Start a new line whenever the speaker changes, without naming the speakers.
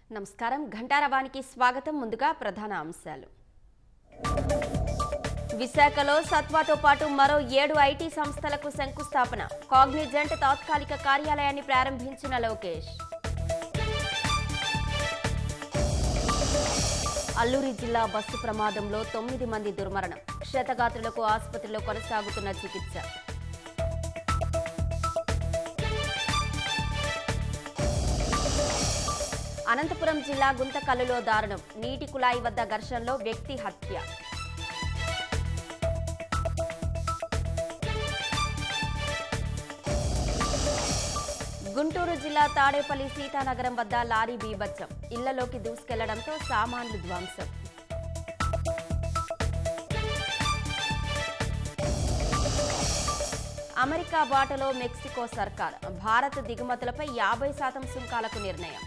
నమస్కారం. ఘంటారవానికి స్వాగతం. ముందుగా ప్రధాన అంశాలు. విశాఖలో సత్వాతో పాటు మరో 7 ఐటీ సంస్థలకు శంకుస్థాపన. కాగ్నిజెంట్ తాత్కాలిక కార్యాలయాన్ని ప్రారంభించిన లోకేష్. అల్లూరి జిల్లా బస్సు ప్రమాదంలో 9 మంది దుర్మరణం. క్షతగాత్రులకు ఆసుపత్రిలో కొనసాగుతున్న చికిత్స. అనంతపురం జిల్లా గుంతకల్లులో దారుణం. నీటి కుళాయి వద్ద ఘర్షణలో వ్యక్తి హత్య. గుంటూరు జిల్లా తాడేపల్లి సీతానగరం వద్ద లారీ బీభత్సం. ఇళ్లలోకి దూసుకెళ్లడంతో సామాన్లు ధ్వంసం. అమెరికా బాటలో మెక్సికో సర్కార్. భారత్ దిగుమతులపై 50% సుంకాలకు నిర్ణయం.